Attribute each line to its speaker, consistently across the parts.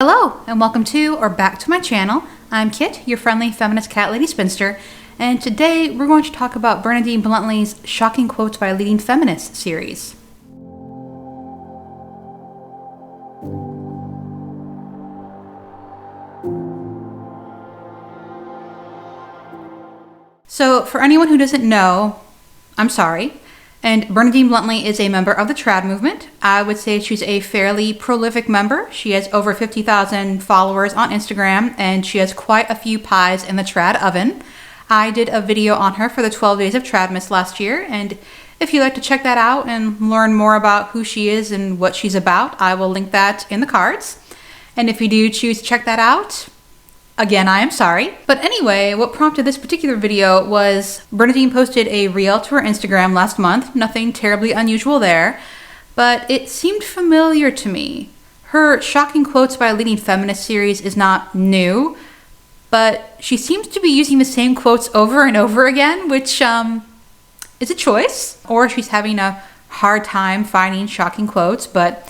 Speaker 1: Hello, and welcome to or back to my channel. I'm Kit, your friendly feminist cat lady spinster, and today we're going to talk about Bernadine Bluntly's Shocking Quotes by Leading Feminists series. So, for anyone who doesn't know, I'm sorry. And Bernadine Bluntly is a member of the trad movement. I would say she's a fairly prolific member. She has over 50,000 followers on Instagram, and she has quite a few pies in the trad oven. I did a video on her for the 12 Days of Tradmas last year, and if you'd like to check that out and learn more about who she is and what she's about, I will link that in the cards. And if you do choose to check that out, again, I am sorry. But anyway, what prompted this particular video was Bernadine posted a reel to her Instagram last month. Nothing terribly unusual there, but it seemed familiar to me. Her Shocking Quotes by Leading Feminist series is not new, but she seems to be using the same quotes over and over again, which is a choice, or she's having a hard time finding shocking quotes. But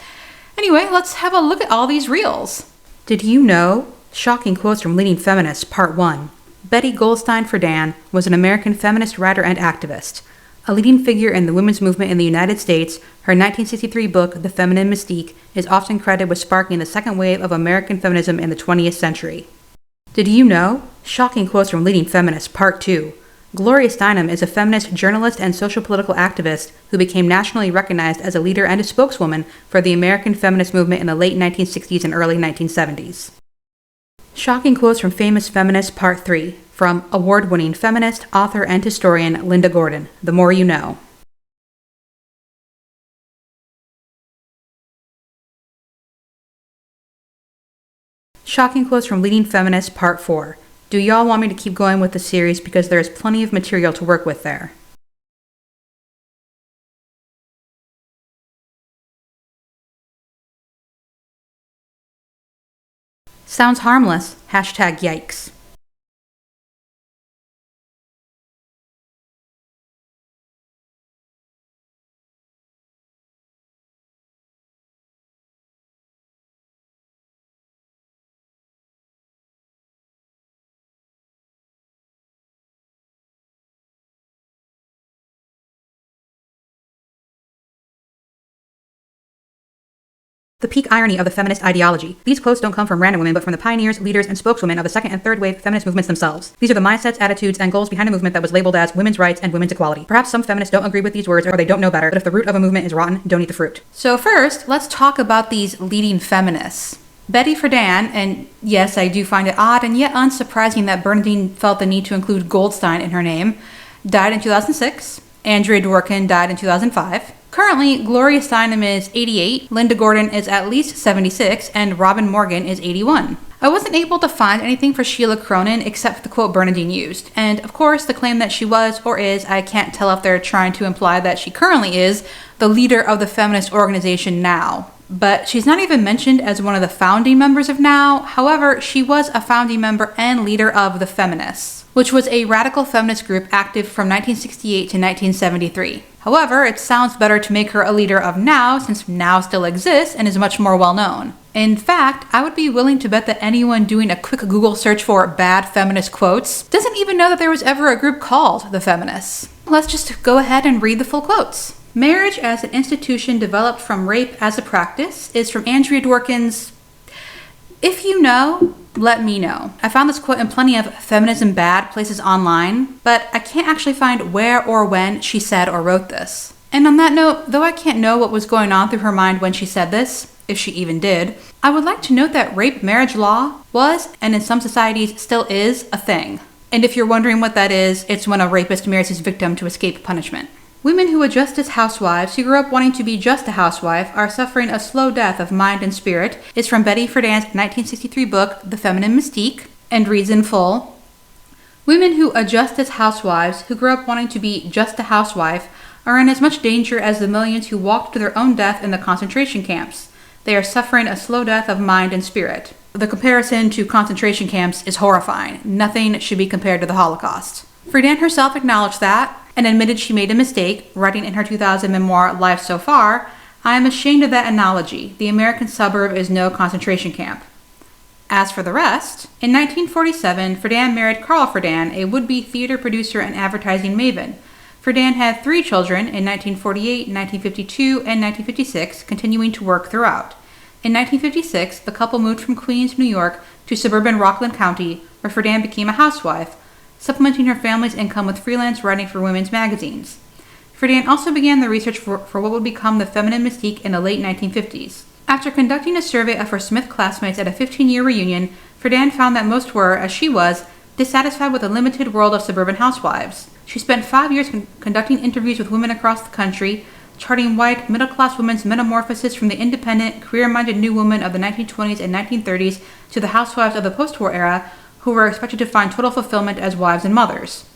Speaker 1: anyway, let's have a look at all these reels. Did you know? Shocking Quotes from Leading Feminists, Part 1. Betty Goldstein Friedan was an American feminist writer and activist. A leading figure in the women's movement in the United States, her 1963 book, The Feminine Mystique, is often credited with sparking the second wave of American feminism in the 20th century. Did you know? Shocking Quotes from Leading Feminists, Part 2. Gloria Steinem is a feminist journalist and social political activist who became nationally recognized as a leader and a spokeswoman for the American feminist movement in the late 1960s and early 1970s. Shocking Quotes from Famous Feminists, Part 3, from award-winning feminist, author, and historian Linda Gordon, The More You Know. Shocking Quotes from Leading Feminists, Part 4. Do y'all want me to keep going with the series because there is plenty of material to work with there? Sounds harmless. #yikes. The peak irony of the feminist ideology. These quotes don't come from random women, but from the pioneers, leaders, and spokeswomen of the second and third wave feminist movements themselves. These are the mindsets, attitudes, and goals behind a movement that was labeled as women's rights and women's equality. Perhaps some feminists don't agree with these words or they don't know better, but if the root of a movement is rotten, don't eat the fruit. So first, let's talk about these leading feminists. Betty Friedan, and yes, I do find it odd and yet unsurprising that Bernadine felt the need to include Goldstein in her name, died in 2006. Andrea Dworkin died in 2005. Currently, Gloria Steinem is 88, Linda Gordon is at least 76, and Robin Morgan is 81. I wasn't able to find anything for Sheila Cronin except for the quote Bernadine used. And of course, the claim that she was, or is, I can't tell if they're trying to imply that she currently is, the leader of the feminist organization Now. But she's not even mentioned as one of the founding members of Now. However, she was a founding member and leader of the Feminists, which was a radical feminist group active from 1968 to 1973. However, it sounds better to make her a leader of Now, since Now still exists and is much more well known. In fact, I would be willing to bet that anyone doing a quick Google search for bad feminist quotes doesn't even know that there was ever a group called the Feminists. Let's just go ahead and read the full quotes. Marriage as an institution developed from rape as a practice is from Andrea Dworkin's If You Know, Let Me Know. I found this quote in plenty of feminism bad places online, but I can't actually find where or when she said or wrote this. And on that note, though I can't know what was going on through her mind when she said this, if she even did, I would like to note that rape marriage law was, and in some societies still is, a thing. And if you're wondering what that is, it's when a rapist marries his victim to escape punishment. Women who adjust as housewives, who grew up wanting to be just a housewife, are suffering a slow death of mind and spirit, is from Betty Friedan's 1963 book, The Feminine Mystique, and reads in full. Women who adjust as housewives, who grew up wanting to be just a housewife, are in as much danger as the millions who walked to their own death in the concentration camps. They are suffering a slow death of mind and spirit. The comparison to concentration camps is horrifying. Nothing should be compared to the Holocaust. Friedan herself acknowledged that, and admitted she made a mistake, writing in her 2000 memoir, Life So Far, I am ashamed of that analogy. The American suburb is no concentration camp. As for the rest, in 1947, Friedan married Carl Friedan, a would-be theater producer and advertising maven. Friedan had 3 children in 1948, 1952, and 1956, continuing to work throughout. In 1956, the couple moved from Queens, New York, to suburban Rockland County, where Friedan became a housewife, supplementing her family's income with freelance writing for women's magazines. Friedan also began the research for what would become the feminine mystique in the late 1950s. After conducting a survey of her Smith classmates at a 15-year reunion, Friedan found that most were, as she was, dissatisfied with the limited world of suburban housewives. She spent 5 years conducting interviews with women across the country, charting white, middle-class women's metamorphosis from the independent, career-minded new women of the 1920s and 1930s to the housewives of the post-war era, who were expected to find total fulfillment as wives and mothers.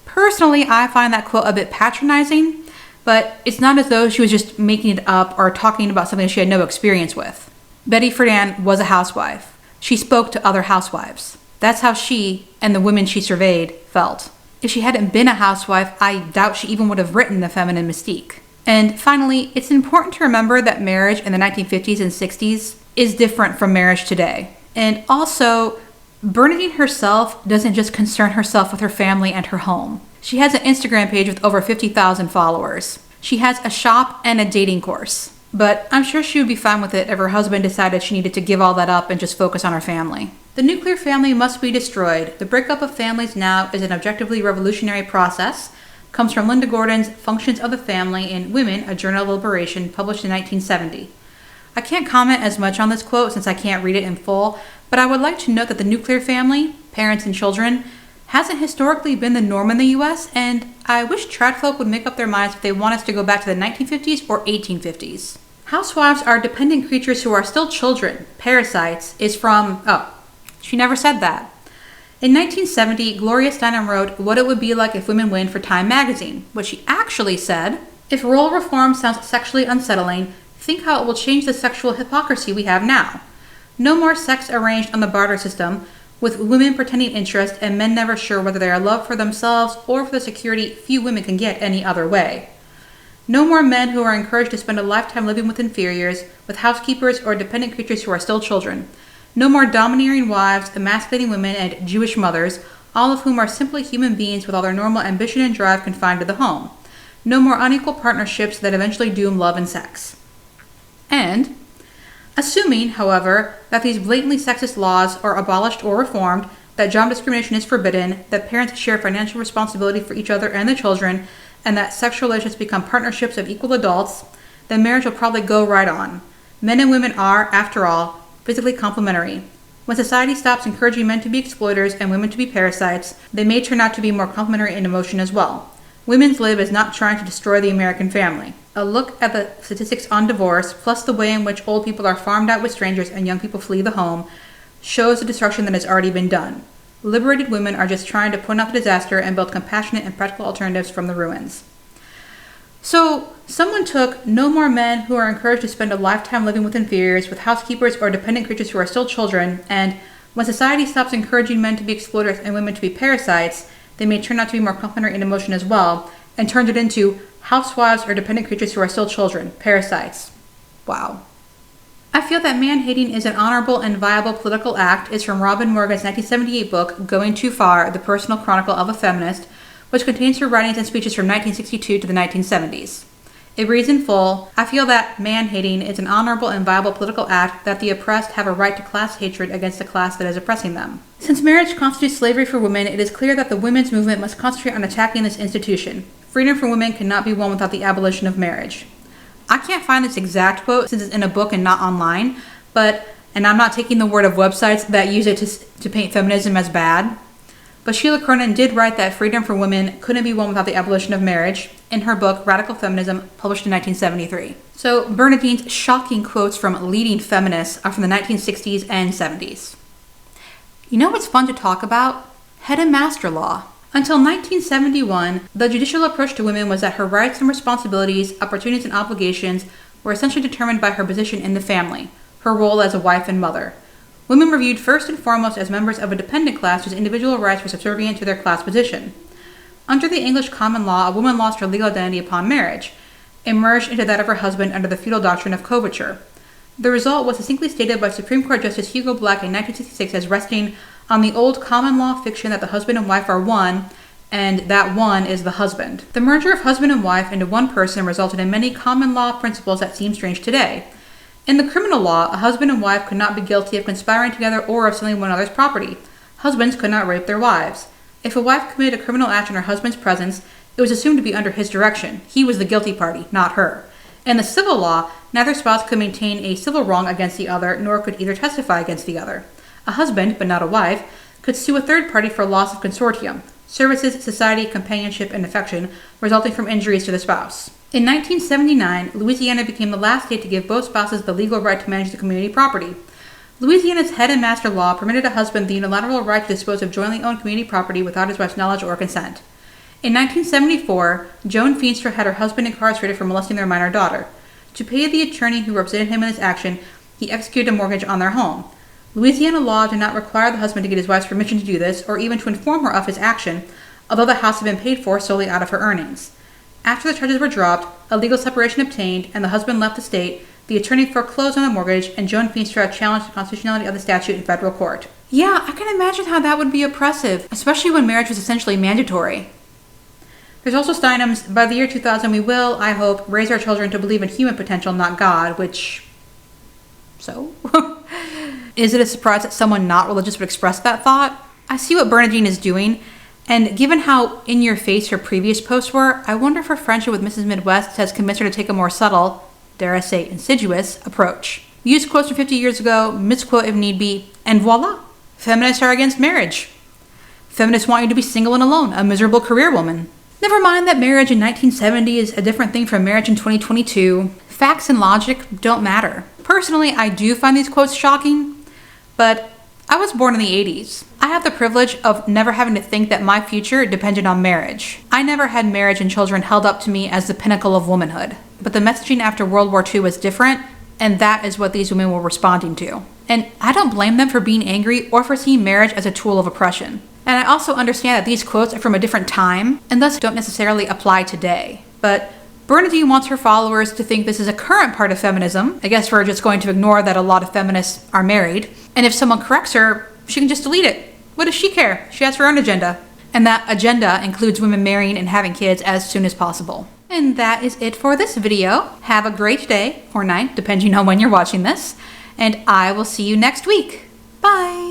Speaker 1: Personally, I find that quote a bit patronizing, but it's not as though she was just making it up or talking about something she had no experience with. Betty Friedan was a housewife. She spoke to other housewives. That's how she, and the women she surveyed, felt. If she hadn't been a housewife, I doubt she even would have written The Feminine Mystique. And finally, it's important to remember that marriage in the 1950s and 60s is different from marriage today. And also, Bernadine herself doesn't just concern herself with her family and her home. She has an Instagram page with over 50,000 followers. She has a shop and a dating course. But I'm sure she would be fine with it if her husband decided she needed to give all that up and just focus on her family. The nuclear family must be destroyed. The breakup of families now is an objectively revolutionary process. Comes from Linda Gordon's Functions of the Family in Women, A Journal of Liberation, published in 1970. I can't comment as much on this quote since I can't read it in full, but I would like to note that the nuclear family, parents and children, hasn't historically been the norm in the US, and I wish trad folk would make up their minds if they want us to go back to the 1950s or 1850s. Housewives are dependent creatures who are still children. Parasites is from, she never said that. In 1970, Gloria Steinem wrote What It Would Be Like If Women Win for Time magazine. What she actually said, if role reform sounds sexually unsettling, think how it will change the sexual hypocrisy we have now. No more sex arranged on the barter system, with women pretending interest and men never sure whether they are loved for themselves or for the security few women can get any other way. No more men who are encouraged to spend a lifetime living with inferiors, with housekeepers or dependent creatures who are still children. No more domineering wives, emasculating women, and Jewish mothers, all of whom are simply human beings with all their normal ambition and drive confined to the home. No more unequal partnerships that eventually doom love and sex. And, assuming, however, that these blatantly sexist laws are abolished or reformed, that job discrimination is forbidden, that parents share financial responsibility for each other and their children, and that sexual relations become partnerships of equal adults, then marriage will probably go right on. Men and women are, after all, physically complementary. When society stops encouraging men to be exploiters and women to be parasites, they may turn out to be more complementary in emotion as well. Women's Lib is not trying to destroy the American family. A look at the statistics on divorce, plus the way in which old people are farmed out with strangers and young people flee the home, shows the destruction that has already been done. Liberated women are just trying to point out the disaster and build compassionate and practical alternatives from the ruins. So, someone took no more men who are encouraged to spend a lifetime living with inferiors, with housekeepers or dependent creatures who are still children, and when society stops encouraging men to be exploiters and women to be parasites, they may turn out to be more complementary in emotion as well, and turned it into housewives or dependent creatures who are still children, parasites. Wow. I feel that man-hating is an honorable and viable political act is from Robin Morgan's 1978 book, Going Too Far, The Personal Chronicle of a Feminist, which contains her writings and speeches from 1962 to the 1970s. It reads in full, I feel that man-hating is an honorable and viable political act that the oppressed have a right to class hatred against the class that is oppressing them. Since marriage constitutes slavery for women, it is clear that the women's movement must concentrate on attacking this institution. Freedom for women cannot be won without the abolition of marriage. I can't find this exact quote since it's in a book and not online, and I'm not taking the word of websites that use it to paint feminism as bad. But Sheila Cronin did write that freedom for women couldn't be won without the abolition of marriage in her book Radical Feminism, published in 1973. So Bernadine's shocking quotes from leading feminists are from the 1960s and 70s. You know what's fun to talk about? Head and master law. Until 1971, the judicial approach to women was that her rights and responsibilities, opportunities and obligations were essentially determined by her position in the family, her role as a wife and mother. Women were viewed first and foremost as members of a dependent class whose individual rights were subservient to their class position. Under the English common law, a woman lost her legal identity upon marriage, and merged into that of her husband under the feudal doctrine of coverture. The result was succinctly stated by Supreme Court Justice Hugo Black in 1966 as resting on the old common law fiction that the husband and wife are one, and that one is the husband. The merger of husband and wife into one person resulted in many common law principles that seem strange today. In the criminal law, a husband and wife could not be guilty of conspiring together or of stealing one another's property. Husbands could not rape their wives. If a wife committed a criminal act in her husband's presence, it was assumed to be under his direction. He was the guilty party, not her. In the civil law, neither spouse could maintain a civil wrong against the other, nor could either testify against the other. A husband, but not a wife, could sue a third party for loss of consortium, services, society, companionship, and affection resulting from injuries to the spouse. In 1979, Louisiana became the last state to give both spouses the legal right to manage the community property. Louisiana's head and master law permitted a husband the unilateral right to dispose of jointly owned community property without his wife's knowledge or consent. In 1974, Joan Feenstra had her husband incarcerated for molesting their minor daughter. To pay the attorney who represented him in this action, he executed a mortgage on their home. Louisiana law did not require the husband to get his wife's permission to do this, or even to inform her of his action, although the house had been paid for solely out of her earnings. After the charges were dropped, a legal separation obtained, and the husband left the state, the attorney foreclosed on the mortgage, and Joan Feenstra challenged the constitutionality of the statute in federal court. Yeah, I can imagine how that would be oppressive, especially when marriage was essentially mandatory. There's also Steinem's, by the year 2000 we will, I hope, raise our children to believe in human potential, not God, which... so? Is it a surprise that someone not religious would express that thought? I see what Bernadine is doing, and given how in-your-face her previous posts were, I wonder if her friendship with Mrs. Midwest has convinced her to take a more subtle, dare I say insidious, approach. Use quotes from 50 years ago, misquote if need be, and voila! Feminists are against marriage. Feminists want you to be single and alone, a miserable career woman. Never mind that marriage in 1970 is a different thing from marriage in 2022. Facts and logic don't matter. Personally, I do find these quotes shocking, but I was born in the 80s. I have the privilege of never having to think that my future depended on marriage. I never had marriage and children held up to me as the pinnacle of womanhood. But the messaging after World War II was different, and that is what these women were responding to. And I don't blame them for being angry or for seeing marriage as a tool of oppression. And I also understand that these quotes are from a different time, and thus don't necessarily apply today. But Bernadine wants her followers to think this is a current part of feminism. I guess we're just going to ignore that a lot of feminists are married. And if someone corrects her, she can just delete it. What does she care? She has her own agenda. And that agenda includes women marrying and having kids as soon as possible. And that is it for this video. Have a great day or night, depending on when you're watching this. And I will see you next week. Bye!